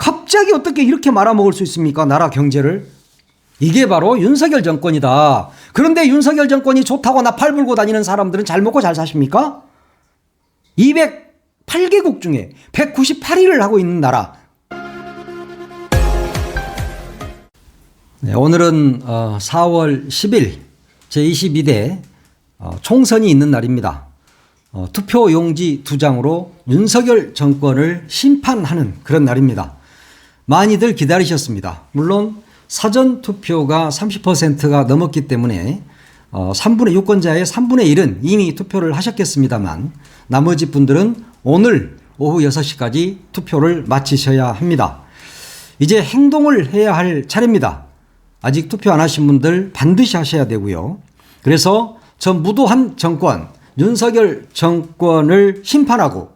갑자기 어떻게 이렇게 말아먹을 수 있습니까? 나라 경제를. 이게 바로 윤석열 정권이다. 그런데 윤석열 정권이 좋다고 나팔 불고 다니는 사람들은 잘 먹고 잘 사십니까? 208개국 중에 198위를 하고 있는 나라. 네, 오늘은 4월 10일 제22대 총선이 있는 날입니다. 투표용지 2장으로 윤석열 정권을 심판하는 그런 날입니다. 많이들 기다리셨습니다. 물론 사전투표가 30%가 넘었기 때문에 3분의 유권자의 3분의 1은 이미 투표를 하셨겠습니다만 나머지 분들은 오늘 오후 6시까지 투표를 마치셔야 합니다. 이제 행동을 해야 할 차례입니다. 아직 투표 안 하신 분들 반드시 하셔야 되고요. 그래서 저 무도한 정권, 윤석열 정권을 심판하고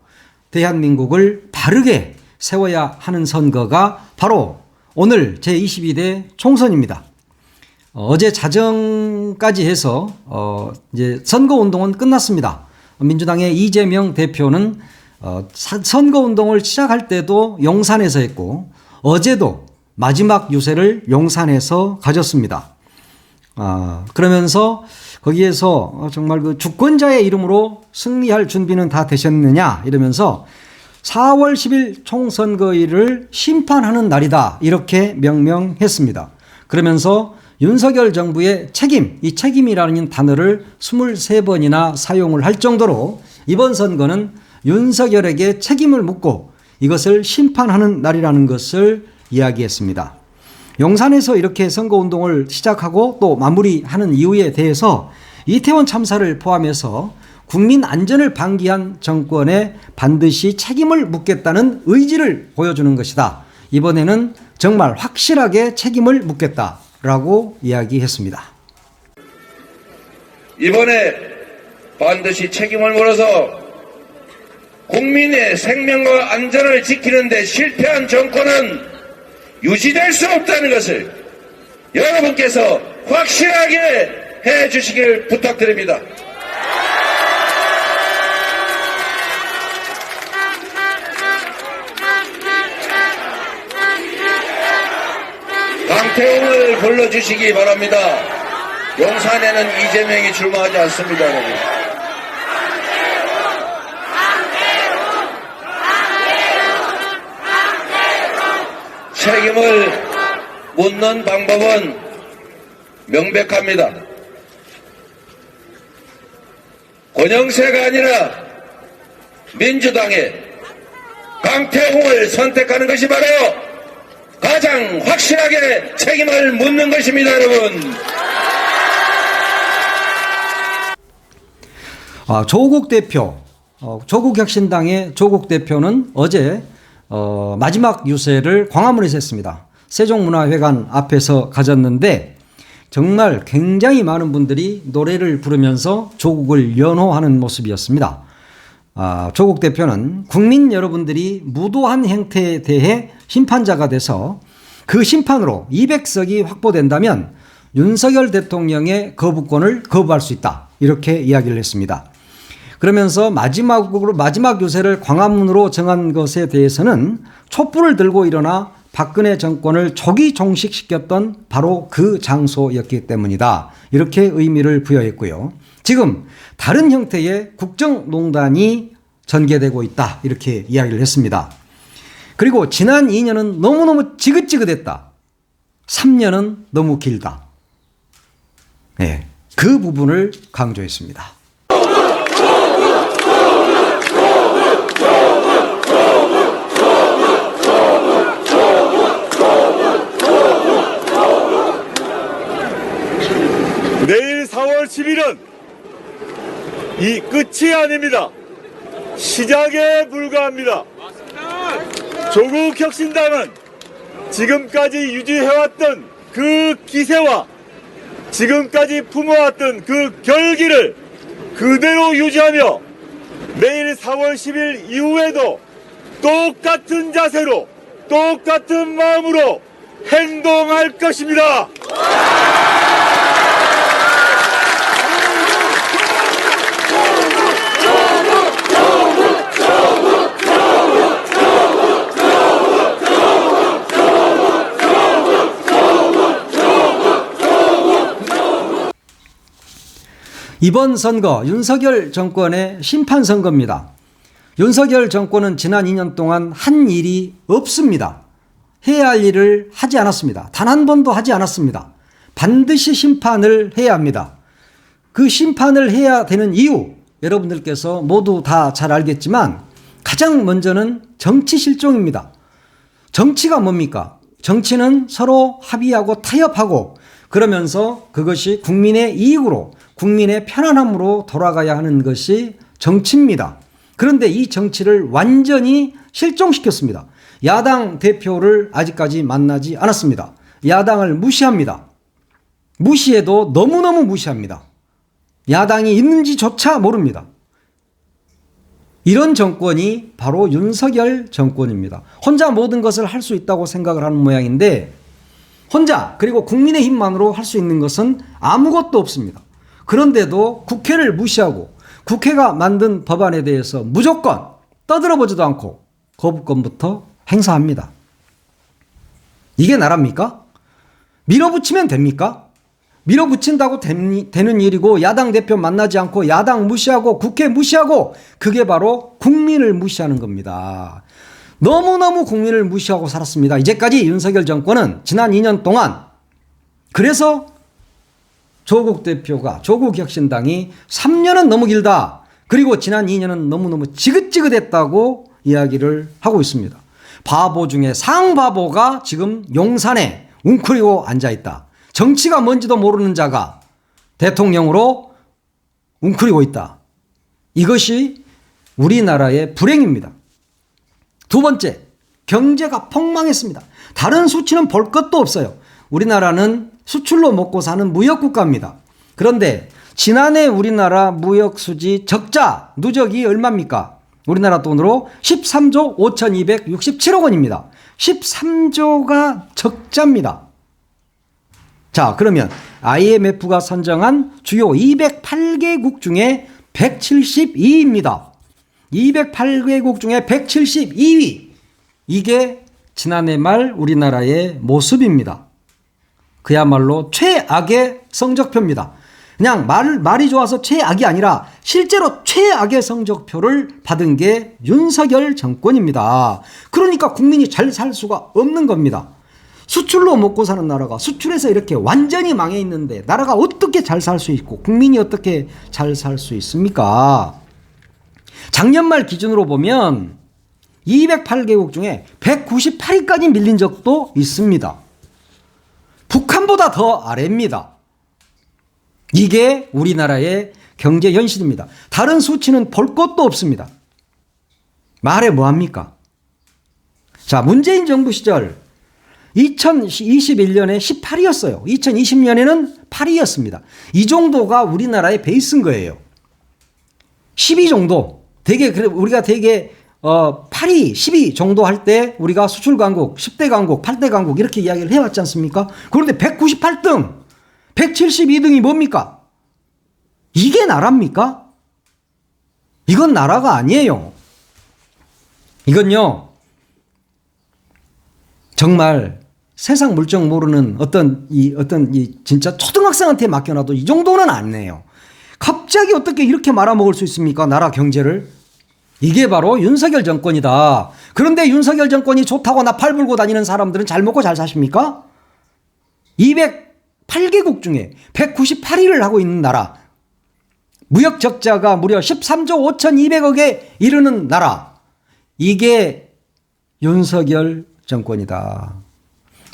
대한민국을 바르게 세워야 하는 선거가 바로 오늘 제22대 총선입니다. 어제 자정까지 해서 이제 선거운동은 끝났습니다. 민주당의 이재명 대표는 선거운동을 시작할 때도 용산에서 했고 어제도 마지막 유세를 용산에서 가졌습니다. 그러면서 거기에서 정말 그 주권자의 이름으로 승리할 준비는 다 되셨느냐 이러면서 4월 10일 총선거일을 심판하는 날이다 이렇게 명명했습니다. 그러면서 윤석열 정부의 책임, 이 책임이라는 단어를 23번이나 사용을 할 정도로 이번 선거는 윤석열에게 책임을 묻고 이것을 심판하는 날이라는 것을 이야기했습니다. 용산에서 이렇게 선거운동을 시작하고 또 마무리하는 이유에 대해서 이태원 참사를 포함해서 국민 안전을 방기한 정권에 반드시 책임을 묻겠다는 의지를 보여주는 것이다. 이번에는 정말 확실하게 책임을 묻겠다라고 이야기했습니다. 이번에 반드시 책임을 물어서 국민의 생명과 안전을 지키는 데 실패한 정권은 유지될 수 없다는 것을 여러분께서 확실하게 해 주시길 부탁드립니다. 강태웅을 불러주시기 바랍니다. 용산에는 이재명이 출마하지 않습니다, 여러분. 책임을 묻는 방법은 명백합니다. 권영세가 아니라 민주당의 강태웅을 선택하는 것이 바로 가장 확실하게 책임을 묻는 것입니다, 여러분. 조국 대표, 조국혁신당의 조국 대표는 어제 마지막 유세를 광화문에서 했습니다. 세종문화회관 앞에서 가졌는데 정말 굉장히 많은 분들이 노래를 부르면서 조국을 연호하는 모습이었습니다. 조국 대표는 국민 여러분들이 무도한 행태에 대해 심판자가 돼서 그 심판으로 200석이 확보된다면 윤석열 대통령의 거부권을 거부할 수 있다. 이렇게 이야기를 했습니다. 그러면서 마지막 유세를 광화문으로 정한 것에 대해서는 촛불을 들고 일어나 박근혜 정권을 조기 종식시켰던 바로 그 장소였기 때문이다. 이렇게 의미를 부여했고요. 지금 다른 형태의 국정농단이 전개되고 있다. 이렇게 이야기를 했습니다. 그리고 지난 2년은 너무너무 지긋지긋했다. 3년은 너무 길다. 네, 그 부분을 강조했습니다. 내일 4월 10일은 이 끝이 아닙니다. 시작에 불과합니다. 조국혁신당은 지금까지 유지해왔던 그 기세와 지금까지 품어왔던 그 결기를 그대로 유지하며 내일 4월 10일 이후에도 똑같은 자세로 똑같은 마음으로 행동할 것입니다. 이번 선거 윤석열 정권의 심판 선거입니다. 윤석열 정권은 지난 2년 동안 한 일이 없습니다. 해야 할 일을 하지 않았습니다. 단 한 번도 하지 않았습니다. 반드시 심판을 해야 합니다. 그 심판을 해야 되는 이유, 여러분들께서 모두 다 잘 알겠지만 가장 먼저는 정치 실종입니다. 정치가 뭡니까? 정치는 서로 합의하고 타협하고 그러면서 그것이 국민의 이익으로, 국민의 편안함으로 돌아가야 하는 것이 정치입니다. 그런데 이 정치를 완전히 실종시켰습니다. 야당 대표를 아직까지 만나지 않았습니다. 야당을 무시합니다. 무시해도 너무너무 무시합니다. 야당이 있는지조차 모릅니다. 이런 정권이 바로 윤석열 정권입니다. 혼자 모든 것을 할 수 있다고 생각을 하는 모양인데 혼자 그리고 국민의힘만으로 할 수 있는 것은 아무것도 없습니다. 그런데도 국회를 무시하고 국회가 만든 법안에 대해서 무조건 떠들어보지도 않고 거부권부터 행사합니다. 이게 나라입니까? 밀어붙이면 됩니까? 밀어붙인다고 되는 일이고 야당 대표 만나지 않고 야당 무시하고 국회 무시하고 그게 바로 국민을 무시하는 겁니다. 너무너무 국민을 무시하고 살았습니다. 이제까지 윤석열 정권은 지난 2년 동안 그래서 조국 대표가 조국혁신당이 3년은 너무 길다. 그리고 지난 2년은 너무너무 지긋지긋했다고 이야기를 하고 있습니다. 바보 중에 상바보가 지금 용산에 웅크리고 앉아있다. 정치가 뭔지도 모르는 자가 대통령으로 웅크리고 있다. 이것이 우리나라의 불행입니다. 두 번째, 경제가 폭망했습니다. 다른 수치는 볼 것도 없어요. 우리나라는 수출로 먹고 사는 무역국가입니다. 그런데 지난해 우리나라 무역수지 적자 누적이 얼마입니까? 우리나라 돈으로 13조 5,267억 원입니다. 13조가 적자입니다. 자, 그러면 IMF가 선정한 주요 208개국 중에 172위입니다. 208개국 중에 172위. 이게 지난해 말 우리나라의 모습입니다. 그야말로 최악의 성적표입니다. 그냥 말이 좋아서 최악이 아니라 실제로 최악의 성적표를 받은 게 윤석열 정권입니다. 그러니까 국민이 잘 살 수가 없는 겁니다. 수출로 먹고 사는 나라가 수출에서 이렇게 완전히 망해 있는데 나라가 어떻게 잘 살 수 있고 국민이 어떻게 잘 살 수 있습니까? 작년 말 기준으로 보면 208개국 중에 198위까지 밀린 적도 있습니다. 북한보다 더 아래입니다. 이게 우리나라의 경제 현실입니다. 다른 수치는 볼 것도 없습니다. 말해 뭐합니까? 자, 문재인 정부 시절 2021년에 18위였어요. 2020년에는 8위였습니다. 이 정도가 우리나라의 베이스인 거예요. 10위 정도. 우리가 되게 8위, 10위 정도 할 때 우리가 수출 강국, 10대 강국, 8대 강국 이렇게 이야기를 해왔지 않습니까? 그런데 198등, 172등이 뭡니까? 이게 나라입니까? 이건 나라가 아니에요. 이건요, 정말 세상 물정 모르는 어떤 진짜 초등학생한테 맡겨놔도 이 정도는 안 내요. 갑자기 어떻게 이렇게 말아먹을 수 있습니까? 나라 경제를. 이게 바로 윤석열 정권이다. 그런데 윤석열 정권이 좋다고 나팔 불고 다니는 사람들은 잘 먹고 잘 사십니까? 208개국 중에 198위를 하고 있는 나라. 무역 적자가 무려 13조 5,200억에 이르는 나라. 이게 윤석열 정권이다.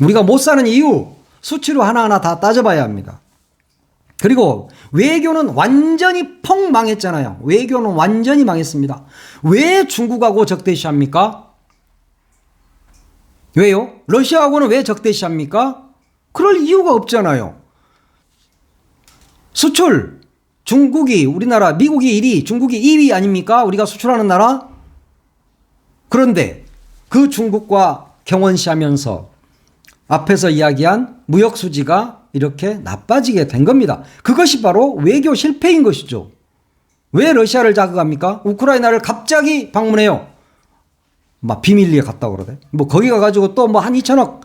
우리가 못 사는 이유 수치로 하나하나 다 따져봐야 합니다. 그리고 외교는 완전히 폭망했잖아요. 외교는 완전히 망했습니다. 왜 중국하고 적대시합니까? 왜요? 러시아하고는 왜 적대시합니까? 그럴 이유가 없잖아요. 수출 중국이 우리나라 미국이 1위 중국이 2위 아닙니까? 우리가 수출하는 나라. 그런데 그 중국과 경원시하면서 앞에서 이야기한 무역 수지가 이렇게 나빠지게 된 겁니다. 그것이 바로 외교 실패인 것이죠. 왜 러시아를 자극합니까? 우크라이나를 갑자기 방문해요. 막 비밀리에 갔다 그러대. 뭐 거기 가가지고 또 뭐 한 2천억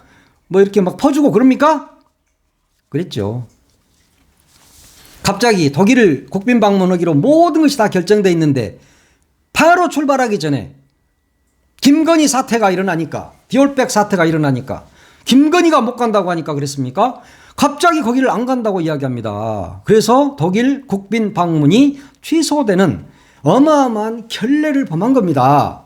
뭐 이렇게 막 퍼주고 그럽니까? 그랬죠. 갑자기 독일 국빈 방문하기로 모든 것이 다 결정돼 있는데 바로 출발하기 전에 김건희 사태가 일어나니까, 디올백 사태가 일어나니까 김건희가 못 간다고 하니까 그랬습니까? 갑자기 거기를 안 간다고 이야기합니다. 그래서 독일 국빈 방문이 취소되는 어마어마한 결례를 범한 겁니다.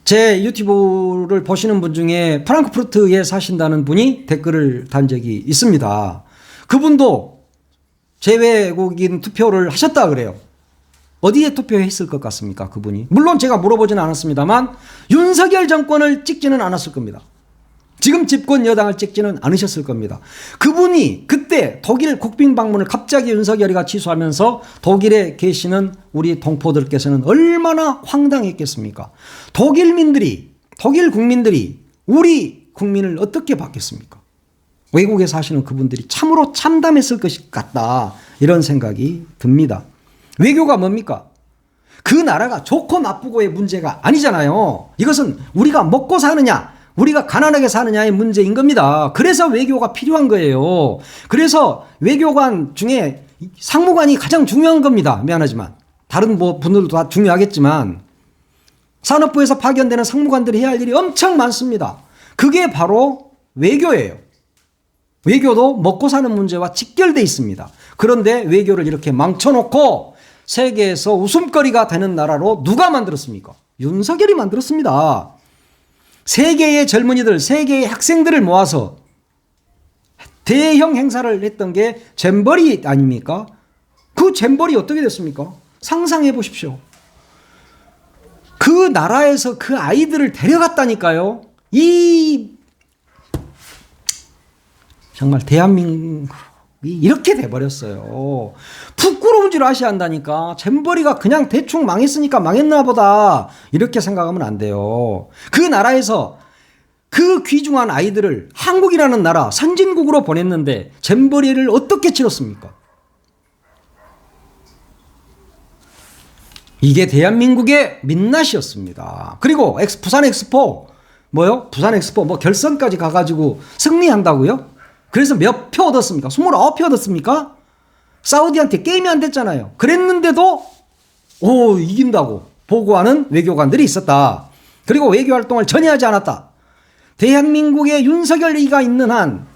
제 유튜브를 보시는 분 중에 프랑크푸르트에 사신다는 분이 댓글을 단 적이 있습니다. 그분도 재외국인 투표를 하셨다 그래요. 어디에 투표했을 것 같습니까? 그분이. 물론 제가 물어보지는 않았습니다만 윤석열 정권을 찍지는 않았을 겁니다. 지금 집권 여당을 찍지는 않으셨을 겁니다. 그분이 그때 독일 국빈 방문을 갑자기 윤석열이가 취소하면서 독일에 계시는 우리 동포들께서는 얼마나 황당했겠습니까? 독일 국민들이 우리 국민을 어떻게 받겠습니까? 외국에 사시는 그분들이 참으로 참담했을 것 같다, 이런 생각이 듭니다. 외교가 뭡니까? 그 나라가 좋고 나쁘고의 문제가 아니잖아요. 이것은 우리가 먹고 사느냐, 우리가 가난하게 사느냐의 문제인 겁니다. 그래서 외교가 필요한 거예요. 그래서 외교관 중에 상무관이 가장 중요한 겁니다. 미안하지만. 다른 분들도 다 중요하겠지만 산업부에서 파견되는 상무관들이 해야 할 일이 엄청 많습니다. 그게 바로 외교예요. 외교도 먹고 사는 문제와 직결되어 있습니다. 그런데 외교를 이렇게 망쳐놓고 세계에서 웃음거리가 되는 나라로 누가 만들었습니까? 윤석열이 만들었습니다. 세계의 젊은이들, 세계의 학생들을 모아서 대형 행사를 했던 게 잼버리 아닙니까? 그 잼버리 어떻게 됐습니까? 상상해 보십시오. 그 나라에서 그 아이들을 데려갔다니까요. 정말 대한민국이 이렇게 돼버렸어요. 부끄러운 줄 아셔야 한다니까. 잼버리가 그냥 대충 망했으니까 망했나 보다, 이렇게 생각하면 안 돼요. 그 나라에서 그 귀중한 아이들을 한국이라는 나라 선진국으로 보냈는데 잼버리를 어떻게 치렀습니까? 이게 대한민국의 민낯이었습니다. 그리고 부산 엑스포 부산 엑스포 결선까지 가가지고 승리한다고요? 그래서 몇 표 얻었습니까? 29표 얻었습니까? 사우디한테 게임이 안 됐잖아요. 그랬는데도 이긴다고 보고하는 외교관들이 있었다. 그리고 외교 활동을 전혀 하지 않았다. 대한민국에 윤석열이가 있는 한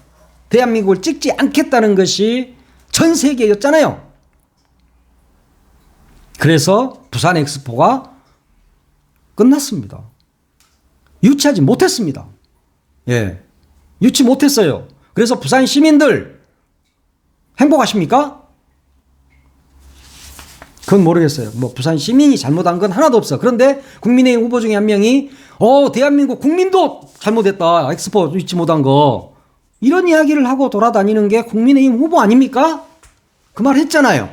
대한민국을 찍지 않겠다는 것이 전 세계였잖아요. 그래서 부산 엑스포가 끝났습니다. 유치하지 못했습니다. 예, 유치 못했어요. 그래서 부산 시민들 행복하십니까? 그건 모르겠어요. 부산 시민이 잘못한 건 하나도 없어. 그런데 국민의힘 후보 중에 한 명이 대한민국 국민도 잘못했다, 엑스포 유치 못한 거, 이런 이야기를 하고 돌아다니는 게 국민의힘 후보 아닙니까? 그 말 했잖아요.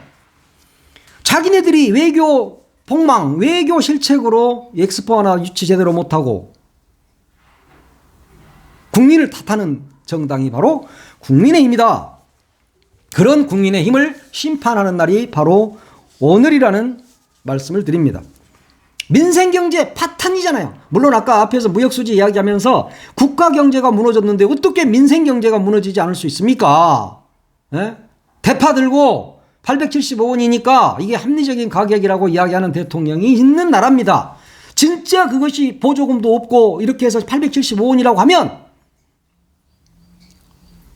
자기네들이 외교 폭망, 외교 실책으로 엑스포 하나 유치 제대로 못하고 국민을 탓하는 정당이 바로 국민의힘이다. 그런 국민의힘을 심판하는 날이 바로 오늘이라는 말씀을 드립니다. 민생경제 파탄이잖아요. 물론 아까 앞에서 무역수지 이야기하면서 국가경제가 무너졌는데 어떻게 민생경제가 무너지지 않을 수 있습니까? 예? 대파 들고 875원이니까 이게 합리적인 가격이라고 이야기하는 대통령이 있는 나라입니다. 진짜 그것이 보조금도 없고 이렇게 해서 875원이라고 하면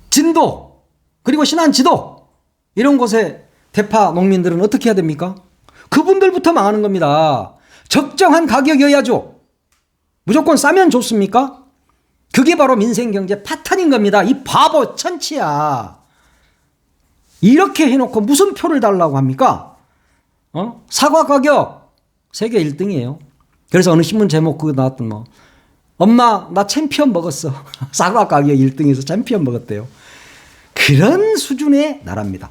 진도 그리고 신안지도 이런 곳에 대파 농민들은 어떻게 해야 됩니까? 그분들부터 망하는 겁니다. 적정한 가격이어야죠. 무조건 싸면 좋습니까? 그게 바로 민생경제 파탄인 겁니다. 이 바보 천치야. 이렇게 해놓고 무슨 표를 달라고 합니까? 사과 가격 세계 1등이에요. 그래서 어느 신문 제목 그거 나왔던 엄마 나 챔피언 먹었어. 사과 가격 1등에서 챔피언 먹었대요. 그런 수준의 나라입니다.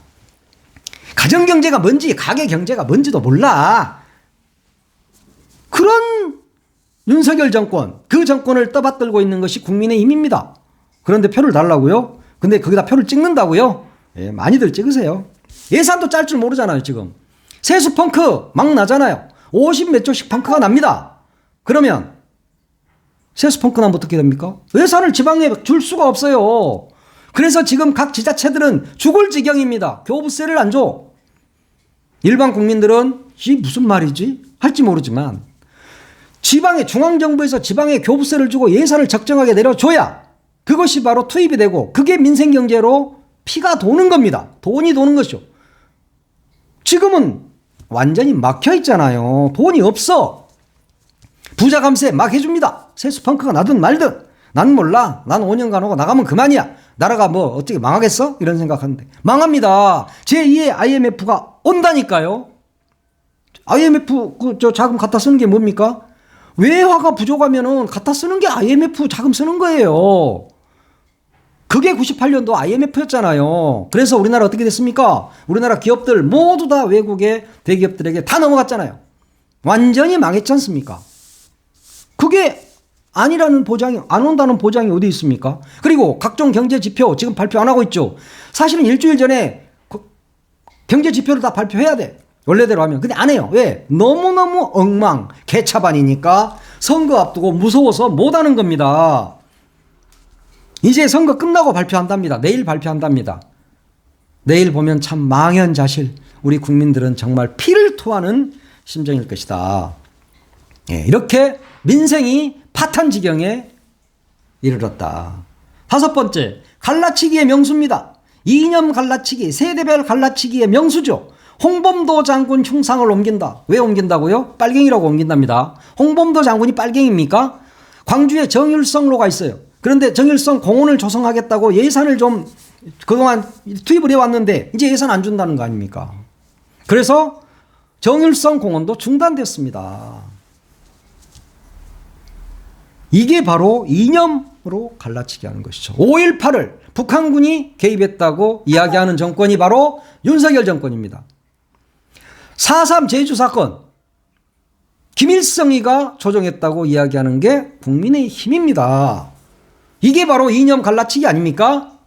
가정경제가 뭔지 가계경제가 뭔지도 몰라. 그런 윤석열 정권, 그 정권을 떠받들고 있는 것이 국민의힘입니다. 그런데 표를 달라고요? 근데 거기다 표를 찍는다고요? 예, 많이들 찍으세요. 예산도 짤 줄 모르잖아요. 지금 세수 펑크 막 나잖아요. 50 몇 조씩 펑크가 납니다. 그러면 세수 펑크 나면 어떻게 됩니까? 예산을 지방에 줄 수가 없어요. 그래서 지금 각 지자체들은 죽을 지경입니다. 교부세를 안 줘. 일반 국민들은 이 무슨 말이지? 할지 모르지만 지방에 중앙정부에서 지방에 교부세를 주고 예산을 적정하게 내려줘야 그것이 바로 투입이 되고 그게 민생경제로 피가 도는 겁니다. 돈이 도는 것이죠. 지금은 완전히 막혀 있잖아요. 돈이 없어. 부자 감세 막 해줍니다. 세수 펑크가 나든 말든 난 몰라. 난 5년간 오고 나가면 그만이야. 나라가 뭐 어떻게 망하겠어? 이런 생각하는데 망합니다. 제2의 IMF가 온다니까요. IMF 저 자금 갖다 쓰는 게 뭡니까? 외화가 부족하면은 갖다 쓰는 게 IMF 자금 쓰는 거예요. 그게 98년도 IMF였잖아요. 그래서 우리나라 어떻게 됐습니까? 우리나라 기업들 모두 다 외국의 대기업들에게 다 넘어갔잖아요. 완전히 망했지 않습니까? 그게 아니라는 보장이, 안 온다는 보장이 어디 있습니까? 그리고 각종 경제 지표 지금 발표 안 하고 있죠. 사실은 일주일 전에 경제 지표를 다 발표해야 돼. 원래대로 하면. 근데 안 해요. 왜? 너무너무 엉망, 개차반이니까 선거 앞두고 무서워서 못 하는 겁니다. 이제 선거 끝나고 발표한답니다. 내일 발표한답니다. 내일 보면 참 망연자실. 우리 국민들은 정말 피를 토하는 심정일 것이다. 예, 이렇게 민생이 파탄 지경에 이르렀다. 5번째, 갈라치기의 명수입니다. 이념 갈라치기, 세대별 갈라치기의 명수죠. 홍범도 장군 흉상을 옮긴다. 왜 옮긴다고요? 빨갱이라고 옮긴답니다. 홍범도 장군이 빨갱이입니까? 광주에 정일성로가 있어요. 그런데 정일성 공원을 조성하겠다고 예산을 좀 그동안 투입을 해왔는데 이제 예산 안 준다는 거 아닙니까? 그래서 정일성 공원도 중단됐습니다. 이게 바로 이념으로 갈라치기 하는 것이죠. 5.18을 북한군이 개입했다고 이야기하는 정권이 바로 윤석열 정권입니다. 4.3 제주 사건 김일성이가 조종했다고 이야기하는 게 국민의힘입니다. 이게 바로 이념 갈라치기 아닙니까?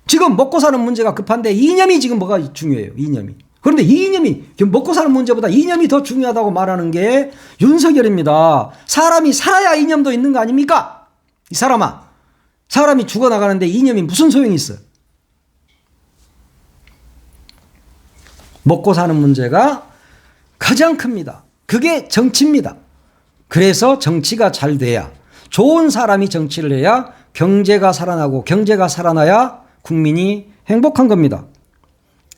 지금 먹고 사는 문제가 급한데 이념이 지금 뭐가 중요해요. 이념이. 그런데 이념이 먹고 사는 문제보다 이념이 더 중요하다고 말하는 게 윤석열입니다. 사람이 살아야 이념도 있는 거 아닙니까? 이 사람아. 사람이 죽어나가는데 이념이 무슨 소용이 있어요? 먹고 사는 문제가 가장 큽니다. 그게 정치입니다. 그래서 정치가 잘 돼야 좋은 사람이 정치를 해야 경제가 살아나고 경제가 살아나야 국민이 행복한 겁니다.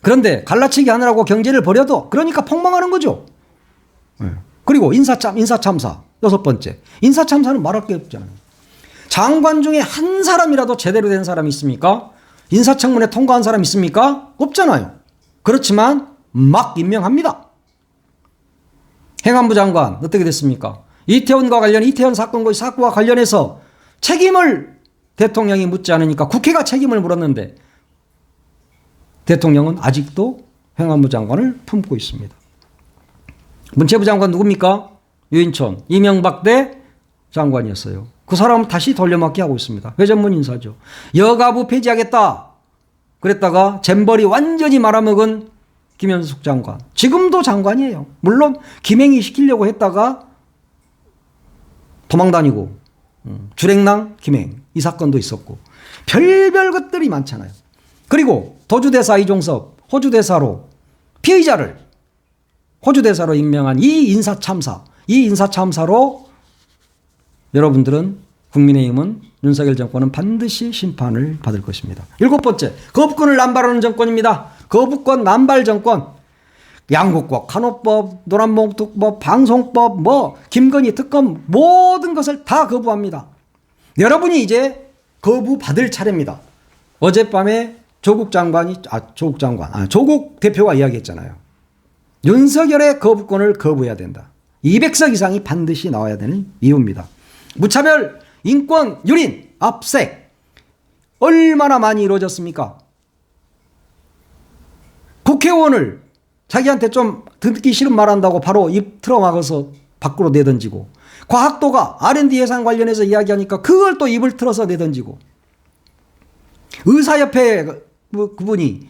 그런데 갈라치기 하느라고 경제를 버려도 그러니까 폭망하는 거죠. 그리고 인사참사 6번째. 인사참사는 말할 게 없잖아요. 장관 중에 한 사람이라도 제대로 된 사람이 있습니까? 인사청문회 통과한 사람 있습니까? 없잖아요. 그렇지만 막 임명합니다. 행안부 장관 어떻게 됐습니까? 이태원 사건과 관련해서 책임을 대통령이 묻지 않으니까 국회가 책임을 물었는데 대통령은 아직도 행안부 장관을 품고 있습니다. 문체부 장관 누굽니까? 유인촌, 이명박 때 장관이었어요. 그 사람은 다시 돌려막기 하고 있습니다. 회전문 인사죠. 여가부 폐지하겠다 그랬다가 잼버리 완전히 말아먹은 김현숙 장관. 지금도 장관이에요. 물론 김행이 시키려고 했다가 도망다니고 주랭랑 김행 이 사건도 있었고 별별 것들이 많잖아요. 그리고 도주대사 이종섭 호주대사로 피의자를 호주대사로 임명한 이 인사참사로 여러분들은 국민의힘은 윤석열 정권은 반드시 심판을 받을 것입니다. 7번째, 거부권을 남발하는 정권입니다. 거부권 남발 정권. 양국법, 간호법, 노란봉투법, 방송법, 김건희 특검 모든 것을 다 거부합니다. 여러분이 이제 거부받을 차례입니다. 어젯밤에 조국 대표가 이야기했잖아요. 윤석열의 거부권을 거부해야 된다. 200석 이상이 반드시 나와야 되는 이유입니다. 무차별, 인권, 유린, 압색 얼마나 많이 이루어졌습니까? 국회의원을 자기한테 좀 듣기 싫은 말 한다고 바로 입 틀어막아서 밖으로 내던지고 과학도가 R&D 예산 관련해서 이야기하니까 그걸 또 입을 틀어서 내던지고 의사협회 그분이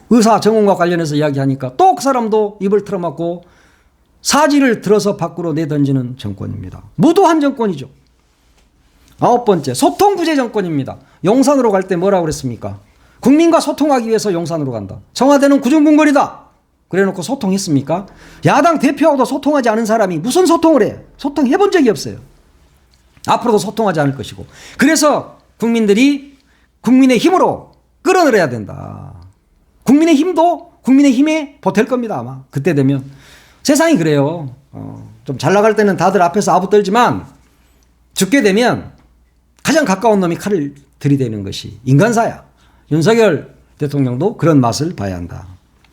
의사 정원과 관련해서 이야기하니까 또 그 사람도 입을 틀어막고 사지를 들어서 밖으로 내던지는 정권입니다. 무도한 정권이죠. 9번째, 소통부재 정권입니다. 용산으로 갈 때 뭐라고 그랬습니까? 국민과 소통하기 위해서 용산으로 간다. 청와대는 구중궁궐이다. 그래놓고 소통했습니까? 야당 대표하고도 소통하지 않은 사람이 무슨 소통을 해? 소통해본 적이 없어요. 앞으로도 소통하지 않을 것이고. 그래서 국민들이 국민의 힘으로 끌어내려야 된다. 국민의 힘도 국민의 힘에 보탤 겁니다. 아마 그때 되면. 세상이 그래요. 좀 잘 나갈 때는 다들 앞에서 아부 떨지만 죽게 되면 가장 가까운 놈이 칼을 들이대는 것이 인간사야. 윤석열 대통령도 그런 맛을 봐야 한다.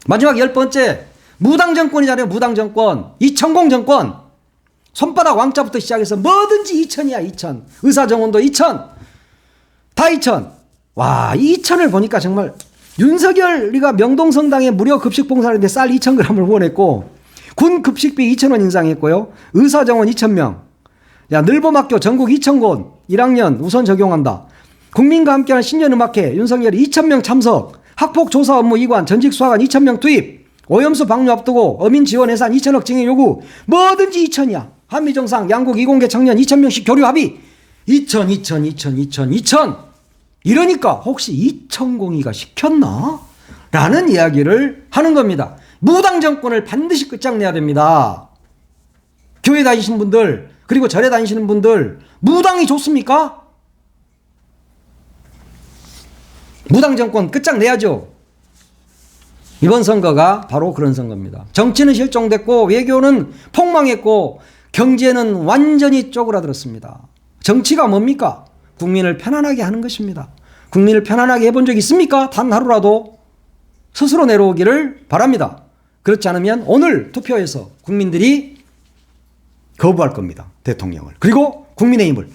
마지막 10번째, 무당 정권이잖아요. 무당 정권. 이천공 정권. 손바닥 왕자부터 시작해서 뭐든지 2000이야. 2000. 의사정원도 2000. 다 2000. 와, 2000을 보니까 정말 윤석열이가 명동성당에 무료 급식 봉사하는데 쌀 2000g을 후원했고 군 급식비 2000원 인상했고요. 의사정원 2000명. 야, 늘봄학교 전국 2000곳 1학년 우선 적용한다. 국민과 함께하는 신년음악회 윤석열이 2000명 참석. 학폭조사 업무 이관 전직 수사관 2000명 투입. 오염수 방류 앞두고 어민 지원 예산 2000억 증액 요구. 뭐든지 2000이야. 한미정상 양국 이공계 청년 2000명씩 교류 합의. 2000. 이러니까 혹시 이천공이가 시켰나? 라는 이야기를 하는 겁니다. 무당 정권을 반드시 끝장내야 됩니다. 교회 다니시는 분들, 그리고 절에 다니시는 분들, 무당이 좋습니까? 무당 정권 끝장내야죠. 이번 선거가 바로 그런 선거입니다. 정치는 실종됐고 외교는 폭망했고 경제는 완전히 쪼그라들었습니다. 정치가 뭡니까? 국민을 편안하게 하는 것입니다. 국민을 편안하게 해본 적 있습니까? 단 하루라도 스스로 내려오기를 바랍니다. 그렇지 않으면 오늘 투표에서 국민들이 거부할 겁니다. 대통령을. 그리고 국민의힘을.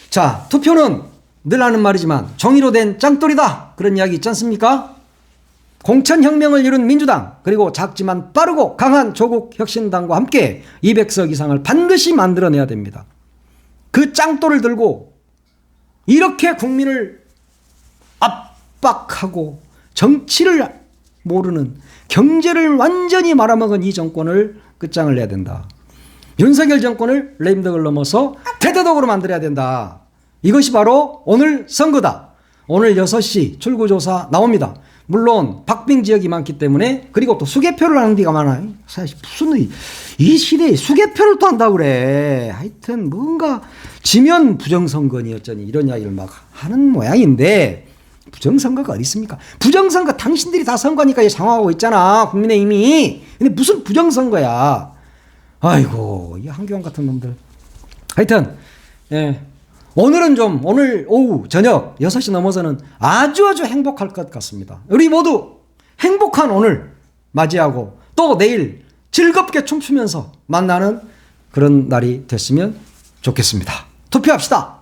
자, 투표는 늘 하는 말이지만 정의로 된 짱돌이다. 그런 이야기 있지 않습니까? 공천혁명을 이룬 민주당, 그리고 작지만 빠르고 강한 조국혁신당과 함께 200석 이상을 반드시 만들어내야 됩니다. 그 짱돌을 들고 이렇게 국민을 압박하고 정치를 모르는 경제를 완전히 말아먹은 이 정권을 끝장을 내야 된다. 윤석열 정권을 레임덕을 넘어서 대대독으로 만들어야 된다. 이것이 바로 오늘 선거다. 오늘 6시 출구조사 나옵니다. 물론 박빙 지역이 많기 때문에, 그리고 또 수개표를 하는 데가 많아요. 사실 무슨 이 시대에 수개표를 또 한다고 그래. 하여튼 뭔가 지면 부정선거니 어쩌니 이런 이야기를 막 하는 모양인데, 부정선거가 어디 있습니까? 부정선거 당신들이 다 선거니까 장악하고 있잖아, 국민의힘이. 근데 무슨 부정선거야. 아이고, 이 한교안 같은 놈들. 하여튼 예, 오늘은 좀, 오늘 오후 저녁 6시 넘어서는 아주 행복할 것 같습니다. 우리 모두 행복한 오늘 맞이하고 또 내일 즐겁게 춤추면서 만나는 그런 날이 됐으면 좋겠습니다. 투표합시다.